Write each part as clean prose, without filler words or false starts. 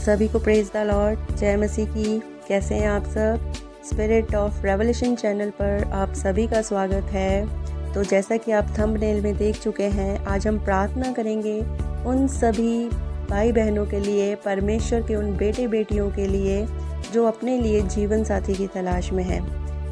सभी को praise the Lord, जय मसीह की। कैसे हैं आप सब? स्पिरिट ऑफ रेवोल्यूशन चैनल पर आप सभी का स्वागत है। तो जैसा कि आप थंबनेल में देख चुके हैं, आज हम प्रार्थना करेंगे उन सभी भाई बहनों के लिए, परमेश्वर के उन बेटे बेटियों के लिए जो अपने लिए जीवन साथी की तलाश में हैं।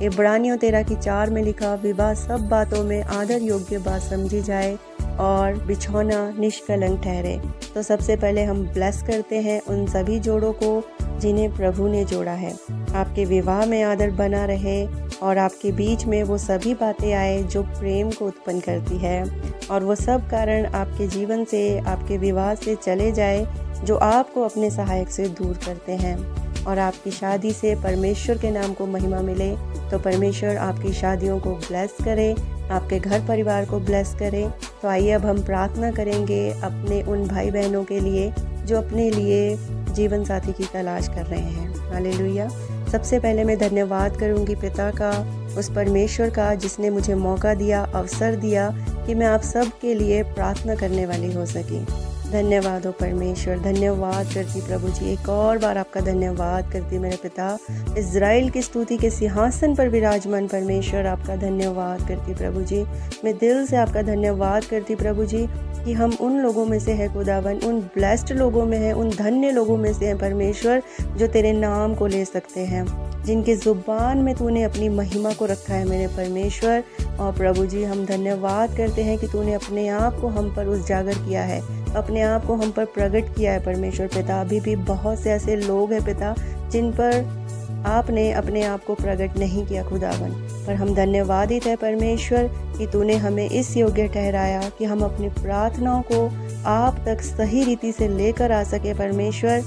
इब्रानियों 13:4 में लिखा, विवाह सब बातों में आदर योग्य बात समझी जाए और बिछौना निष्कलंक ठहरे। तो सबसे पहले हम ब्लेस करते हैं उन सभी जोड़ों को जिन्हें प्रभु ने जोड़ा है। आपके विवाह में आदर बना रहे और आपके बीच में वो सभी बातें आए जो प्रेम को उत्पन्न करती है, और वो सब कारण आपके जीवन से, आपके विवाह से चले जाए जो आपको अपने सहायक से दूर करते हैं, और आपकी शादी से परमेश्वर के नाम को महिमा मिले। तो परमेश्वर आपकी शादियों को ब्लेस करे, आपके घर परिवार को ब्लेस करे। तो आइए अब हम प्रार्थना करेंगे अपने उन भाई बहनों के लिए जो अपने लिए जीवन साथी की तलाश कर रहे हैं। हालेलुया। सबसे पहले मैं धन्यवाद करूंगी पिता का, उस परमेश्वर का जिसने मुझे मौका दिया, अवसर दिया कि मैं आप सब के लिए प्रार्थना करने वाली हो सकी। धन्यवाद हो परमेश्वर, धन्यवाद करती प्रभु जी, एक और बार आपका धन्यवाद करती मेरे पिता। इज़राइल की स्तुति के सिंहासन पर विराजमान परमेश्वर, आपका धन्यवाद करती प्रभु जी। मैं दिल से आपका धन्यवाद करती प्रभु जी कि हम उन लोगों में से हैं खुदावन, उन ब्लेस्ड लोगों में हैं, उन धन्य लोगों में से हैं परमेश्वर जो तेरे नाम को ले सकते हैं, जिनके ज़ुबान में तूने अपनी महिमा को रखा है मेरे परमेश्वर। और प्रभु जी हम धन्यवाद करते हैं कि तूने अपने आप को हम पर उजागर किया है, अपने आप को हम पर प्रकट किया है परमेश्वर पिता। अभी भी बहुत से ऐसे लोग हैं पिता जिन पर आपने अपने आप को प्रकट नहीं किया खुदावन, पर हम धन्यवादित है परमेश्वर कि तूने हमें इस योग्य ठहराया कि हम अपनी प्रार्थनाओं को आप तक सही रीति से लेकर आ सके परमेश्वर,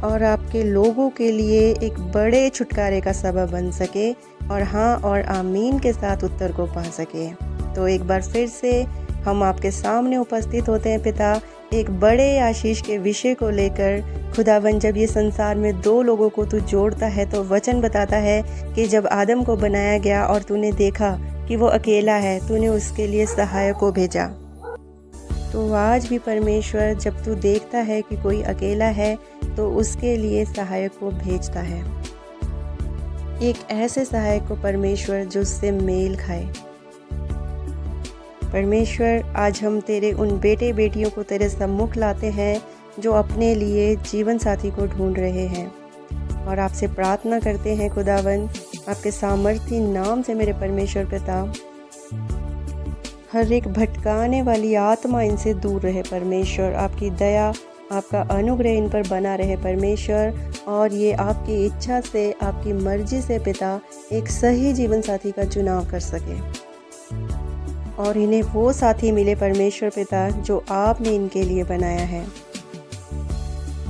और आपके लोगों के लिए एक बड़े छुटकारे का सबब बन सके, और हाँ और आमीन के साथ उत्तर को पा सके। तो एक बार फिर से हम आपके सामने उपस्थित होते हैं पिता, एक बड़े आशीष के विषय को लेकर। खुदावन, जब ये संसार में दो लोगों को तू जोड़ता है तो वचन बताता है कि जब आदम को बनाया गया और तूने देखा कि वो अकेला है, तूने उसके लिए सहायक को भेजा। तो आज भी परमेश्वर, जब तू देखता है कि कोई अकेला है तो उसके लिए सहायक को भेजता है, एक ऐसे सहायक को परमेश्वर जो उससे मेल खाए। परमेश्वर, आज हम तेरे उन बेटे बेटियों को तेरे सम्मुख लाते हैं जो अपने लिए जीवन साथी को ढूंढ रहे हैं, और आपसे प्रार्थना करते हैं खुदावन, आपके सामर्थी नाम से मेरे परमेश्वर पिता, हर एक भटकाने वाली आत्मा इनसे दूर रहे परमेश्वर। आपकी दया, आपका अनुग्रह इन पर बना रहे परमेश्वर, और ये आपकी इच्छा से, आपकी मर्जी से पिता एक सही जीवन साथी का चुनाव कर सके, और इन्हें वो साथी मिले परमेश्वर पिता जो आपने इनके लिए बनाया है।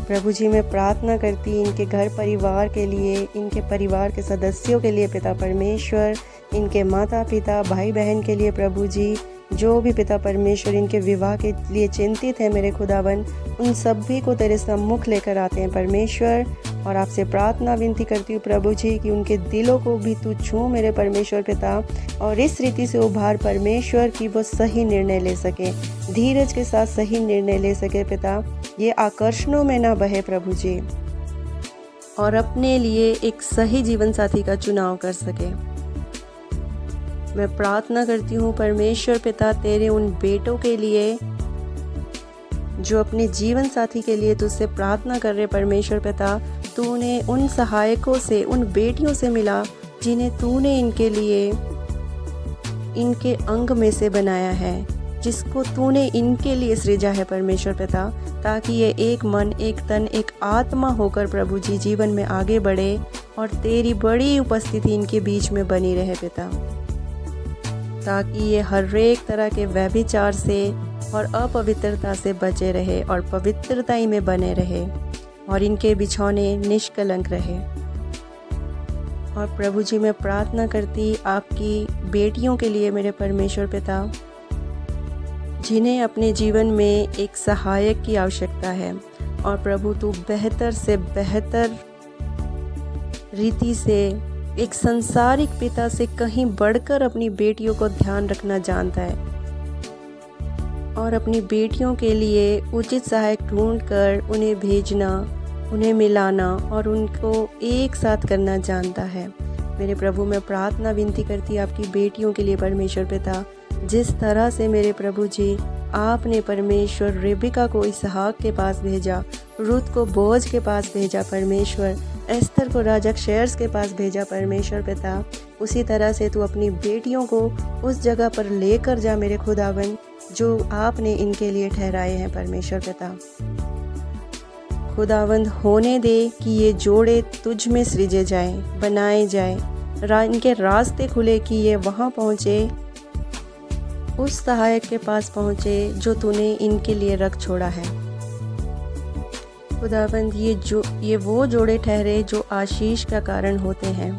प्रभु जी मैं प्रार्थना करती इनके घर परिवार के लिए, इनके परिवार के सदस्यों के लिए पिता परमेश्वर, इनके माता पिता भाई बहन के लिए प्रभु जी, जो भी पिता परमेश्वर इनके विवाह के लिए चिंतित है मेरे खुदावन, उन सभी को तेरे सम्मुख लेकर आते हैं परमेश्वर। और आपसे प्रार्थना विनती करती हूँ प्रभु जी कि उनके दिलों को भी तू छू मेरे परमेश्वर पिता, और इस रीति से उभार परमेश्वर कि वो सही निर्णय ले सके, धीरज के साथ सही निर्णय ले सके पिता, ये आकर्षणों में ना बहे प्रभु जी, और अपने लिए एक सही जीवन साथी का चुनाव कर सके। मैं प्रार्थना करती हूँ परमेश्वर पिता तेरे उन बेटों के लिए जो अपने जीवन साथी के लिए तुझसे प्रार्थना कर रहे परमेश्वर पिता। तूने उन सहायकों से, उन बेटियों से मिला जिन्हें तूने इनके लिए इनके अंग में से बनाया है, जिसको तूने इनके लिए सृजा है परमेश्वर पिता, ताकि ये एक मन, एक तन, एक आत्मा होकर प्रभु जी जीवन में आगे बढ़े, और तेरी बड़ी उपस्थिति इनके बीच में बनी रहे पिता, ताकि ये हर एक तरह के व्यभिचार से और अपवित्रता से बचे रहे और पवित्रता में बने रहे, और इनके बिछौने निष्कलंक रहे। और प्रभु जी मैं प्रार्थना करती आपकी बेटियों के लिए मेरे परमेश्वर पिता, जिन्हें अपने जीवन में एक सहायक की आवश्यकता है, और प्रभु तू बेहतर से बेहतर रीति से एक संसारिक पिता से कहीं बढ़कर अपनी बेटियों को ध्यान रखना जानता है, और अपनी बेटियों के लिए उचित सहायक ढूंढकर उन्हें भेजना, उन्हें मिलाना और उनको एक साथ करना जानता है। मेरे प्रभु, मैं प्रार्थना विनती करती आपकी बेटियों के लिए परमेश्वर पिता, जिस तरह से मेरे प्रभु जी आपने परमेश्वर रेबिका को इसहाक के पास भेजा, रुत को बोज के पास भेजा परमेश्वर, एस्तर को राजा शेर्स के पास भेजा परमेश्वर पिता, उसी तरह से तू अपनी बेटियों को उस जगह पर लेकर जा मेरे खुदावन जो आपने इनके लिए ठहराए हैं परमेश्वर पिता। खुदावंद होने दे कि ये जोड़े तुझ में सृजे जाएं, बनाए जाएं, इनके रास्ते खुले कि ये वहाँ पहुँचे, उस सहायक के पास पहुँचे जो तूने इनके लिए रख छोड़ा है। खुदावंद ये वो जोड़े ठहरे जो आशीष का कारण होते हैं,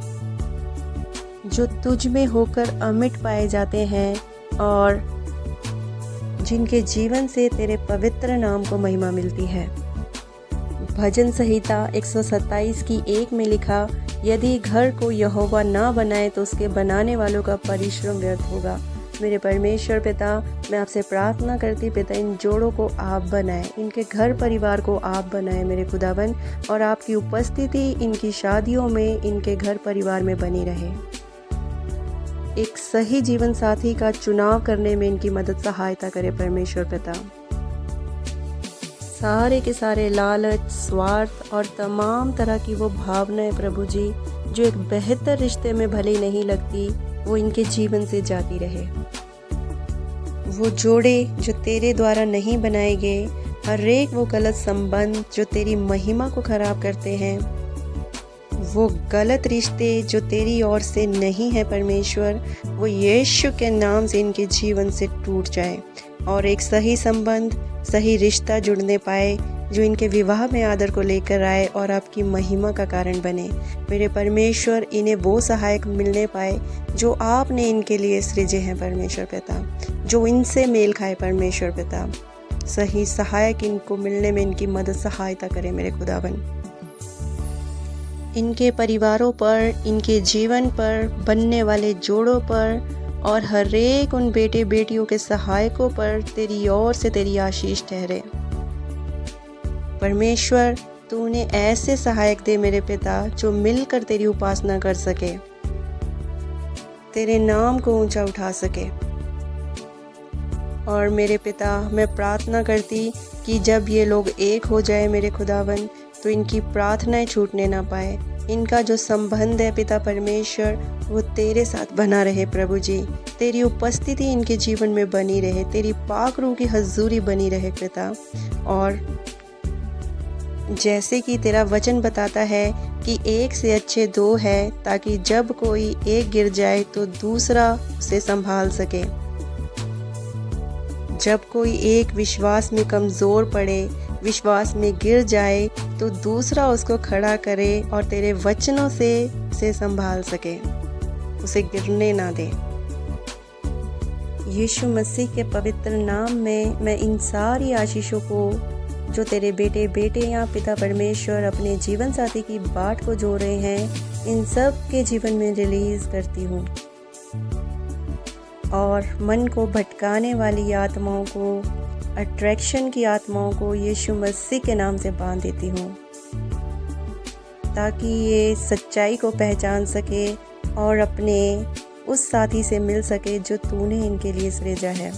जो तुझ में होकर अमिट पाए जाते हैं और जिनके जीवन से तेरे पवित्र नाम को महिमा मिलती है। भजन संहिता 127 की 1 में लिखा, यदि घर को यहोवा ना बनाए तो उसके बनाने वालों का परिश्रम व्यर्थ होगा। मेरे परमेश्वर पिता, मैं आपसे प्रार्थना करती पिता, इन जोड़ों को आप बनाएं, इनके घर परिवार को आप बनाएं मेरे खुदावन, और आपकी उपस्थिति इनकी शादियों में, इनके घर परिवार में बनी रहे। एक सही जीवन साथी का चुनाव करने में इनकी मदद सहायता करे परमेश्वर पिता। सारे के सारे लालच, स्वार्थ और तमाम तरह की वो भावनाएं प्रभु जी जो एक बेहतर रिश्ते में भले नहीं लगती, वो इनके जीवन से जाती रहे। वो जोड़े जो तेरे द्वारा नहीं बनाए गए, हर एक वो गलत संबंध जो तेरी महिमा को खराब करते हैं, वो गलत रिश्ते जो तेरी ओर से नहीं है परमेश्वर, वो यीशु के नाम से इनके जीवन से टूट जाए और एक सही संबंध, सही रिश्ता जुड़ने पाए जो इनके विवाह में आदर को लेकर आए और आपकी महिमा का कारण बने। मेरे परमेश्वर, इन्हें वो सहायक मिलने पाए जो आपने इनके लिए सृजे हैं परमेश्वर पिता, जो इनसे मेल खाए परमेश्वर पिता। सही सहायक इनको मिलने में इनकी मदद सहायता करे मेरे खुदावन। इनके परिवारों पर, इनके जीवन पर, बनने वाले जोड़ों पर और हर एक उन बेटे बेटियों के सहायकों पर तेरी ओर से तेरी आशीष ठहरे परमेश्वर। तूने ऐसे सहायक दे मेरे पिता जो मिलकर तेरी उपासना कर सके, तेरे नाम को ऊंचा उठा सके। और मेरे पिता, मैं प्रार्थना करती कि जब ये लोग एक हो जाए मेरे खुदावन, तो इनकी प्रार्थनाएं छूटने ना पाए। इनका जो संबंध है पिता परमेश्वर, वो तेरे साथ बना रहे प्रभु जी। तेरी उपस्थिति इनके जीवन में बनी रहे, तेरी पाक रूह की हजूरी बनी रहे पिता। और जैसे कि तेरा वचन बताता है कि एक से अच्छे दो है, ताकि जब कोई एक गिर जाए तो दूसरा उसे संभाल सके। जब कोई एक विश्वास में कमज़ोर पड़े, विश्वास में गिर जाए, तो दूसरा उसको खड़ा करे और तेरे वचनों से उसे संभाल सके, उसे गिरने ना दे। यीशु मसीह के पवित्र नाम में मैं इन सारी आशीषों को जो तेरे बेटे बेटियां पिता परमेश्वर अपने जीवन साथी की बाट को जोड़ रहे हैं, इन सब के जीवन में रिलीज करती हूँ और मन को भटकाने वाली आत्माओं को, अट्रैक्शन की आत्माओं को यीशु मसीह के नाम से बांध देती हूँ, ताकि ये सच्चाई को पहचान सके और अपने उस साथी से मिल सके जो तूने इनके लिए सृजा है।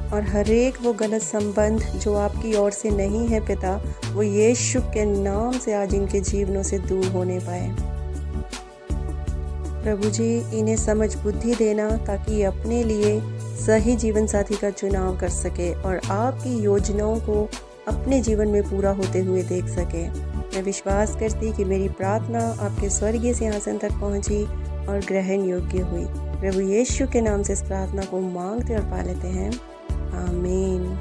और हर एक वो गलत संबंध जो आपकी ओर से नहीं है पिता, वो यीशु के नाम से आज इनके जीवनों से दूर होने पाए। प्रभु जी, इन्हें समझ बुद्धि देना ताकि अपने लिए सही जीवन साथी का चुनाव कर सके और आपकी योजनाओं को अपने जीवन में पूरा होते हुए देख सके। मैं विश्वास करती कि मेरी प्रार्थना आपके स्वर्गीय सिंहासन तक पहुंची और ग्रहण योग्य हुई। प्रभु यीशु के नाम से इस प्रार्थना को मांगते और पा लेते हैं, आमीन।